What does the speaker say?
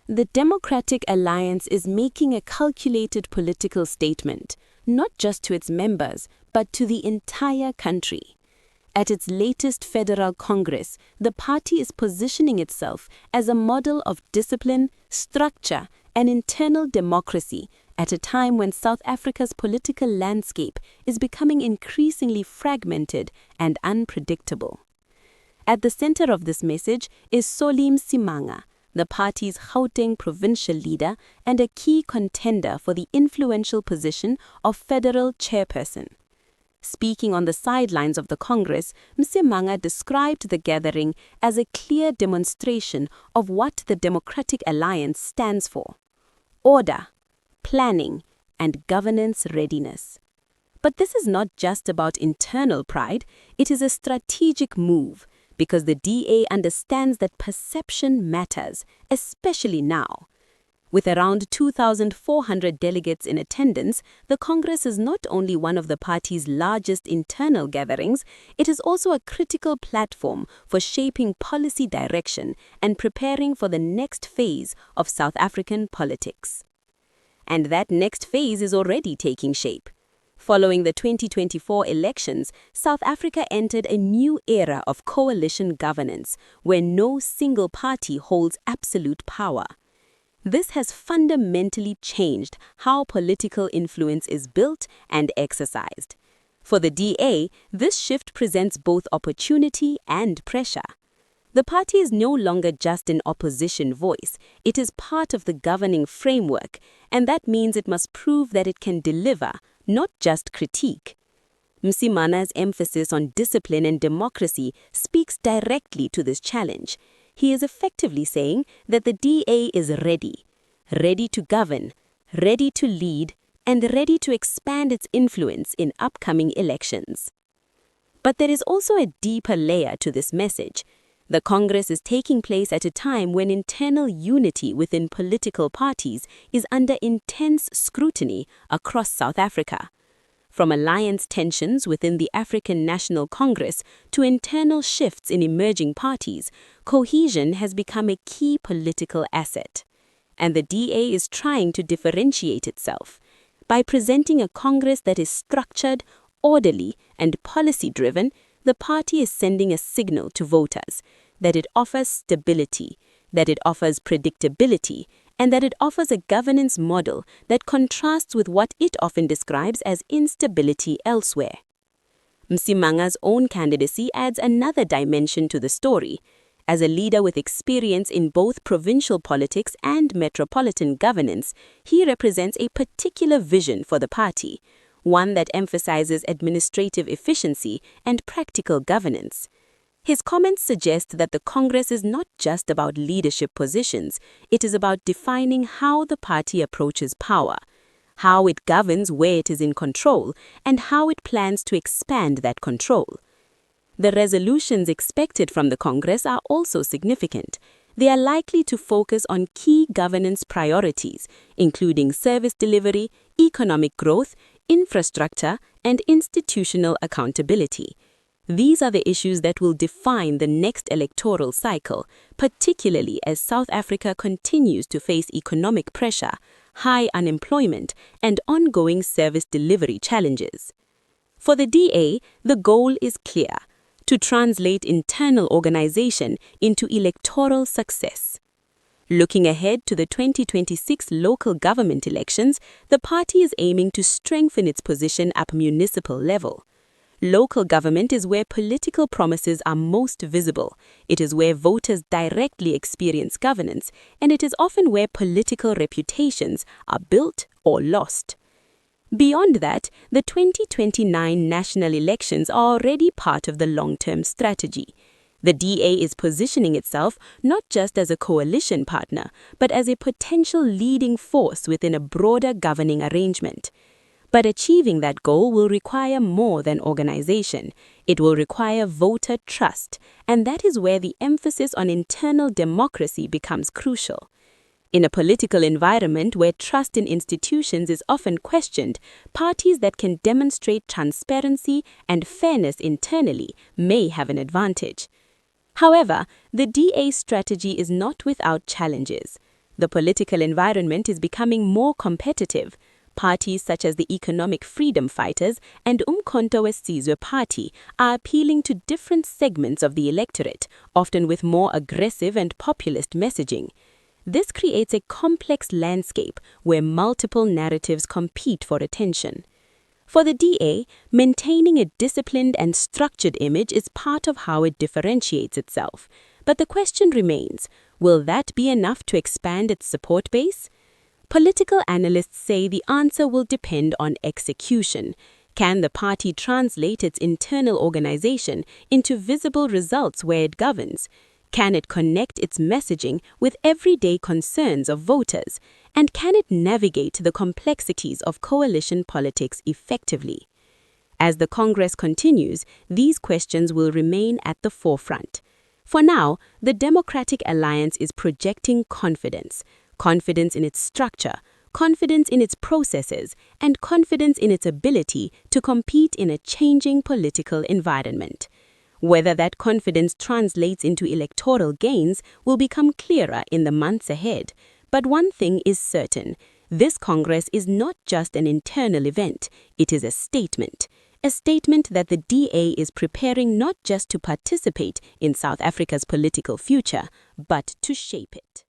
The Democratic Alliance is making a calculated political statement, not just to its members, but to the entire country. At its latest Federal Congress, the party is positioning itself as a model of discipline, structure, and internal democracy at a time when South Africa's political landscape is becoming increasingly fragmented and unpredictable. At the center of this message is Msimanga, the party's Gauteng provincial leader and a key contender for the influential position of federal chairperson. Speaking on the sidelines of the Congress, Msimanga described the gathering as a clear demonstration of what the Democratic Alliance stands for: order, planning, and governance readiness. But this is not just about internal pride, it is a strategic move, because the DA understands that perception matters, especially now. With around 2,400 delegates in attendance, the Congress is not only one of the party's largest internal gatherings, it is also a critical platform for shaping policy direction and preparing for the next phase of South African politics. And that next phase is already taking shape. Following the 2024 elections, South Africa entered a new era of coalition governance, where no single party holds absolute power. This has fundamentally changed how political influence is built and exercised. For the DA, this shift presents both opportunity and pressure. The party is no longer just an opposition voice, it is part of the governing framework, and that means it must prove that it can deliver, not just critique. Msimanga's emphasis on discipline and democracy speaks directly to this challenge. He is effectively saying that the DA is ready to govern, ready to lead, and ready to expand its influence in upcoming elections. But there is also a deeper layer to this message. The Congress is taking place at a time when internal unity within political parties is under intense scrutiny across South Africa. From alliance tensions within the African National Congress to internal shifts in emerging parties, cohesion has become a key political asset. And the DA is trying to differentiate itself. By presenting a Congress that is structured, orderly, and policy-driven, the party is sending a signal to voters that it offers stability, that it offers predictability, and that it offers a governance model that contrasts with what it often describes as instability elsewhere. Msimanga's own candidacy adds another dimension to the story. As a leader with experience in both provincial politics and metropolitan governance, he represents a particular vision for the party, one that emphasizes administrative efficiency and practical governance. His comments suggest that the Congress is not just about leadership positions, it is about defining how the party approaches power, how it governs where it is in control, and how it plans to expand that control. The resolutions expected from the Congress are also significant. They are likely to focus on key governance priorities, including service delivery, economic growth, infrastructure, and institutional accountability. These are the issues that will define the next electoral cycle, particularly as South Africa continues to face economic pressure, high unemployment, and ongoing service delivery challenges. For the DA, the goal is clear: to translate internal organization into electoral success. Looking ahead to the 2026 local government elections, the party is aiming to strengthen its position at municipal level. Local government is where political promises are most visible. It is where voters directly experience governance, and it is often where political reputations are built or lost. Beyond that, the 2029 national elections are already part of the long-term strategy. The DA is positioning itself not just as a coalition partner, but as a potential leading force within a broader governing arrangement. But achieving that goal will require more than organization. It will require voter trust, and that is where the emphasis on internal democracy becomes crucial. In a political environment where trust in institutions is often questioned, parties that can demonstrate transparency and fairness internally may have an advantage. However, the DA strategy is not without challenges. The political environment is becoming more competitive. Parties such as the Economic Freedom Fighters and Umkhonto weSizwe Party are appealing to different segments of the electorate, often with more aggressive and populist messaging. This creates a complex landscape where multiple narratives compete for attention. For the DA, maintaining a disciplined and structured image is part of how it differentiates itself. But the question remains, will that be enough to expand its support base? Political analysts say the answer will depend on execution. Can the party translate its internal organization into visible results where it governs? Can it connect its messaging with everyday concerns of voters? And can it navigate the complexities of coalition politics effectively? As the Congress continues, these questions will remain at the forefront. For now, the Democratic Alliance is projecting confidence. Confidence in its structure, confidence in its processes, and confidence in its ability to compete in a changing political environment. Whether that confidence translates into electoral gains will become clearer in the months ahead. But one thing is certain, this Congress is not just an internal event, it is a statement. A statement that the DA is preparing not just to participate in South Africa's political future, but to shape it.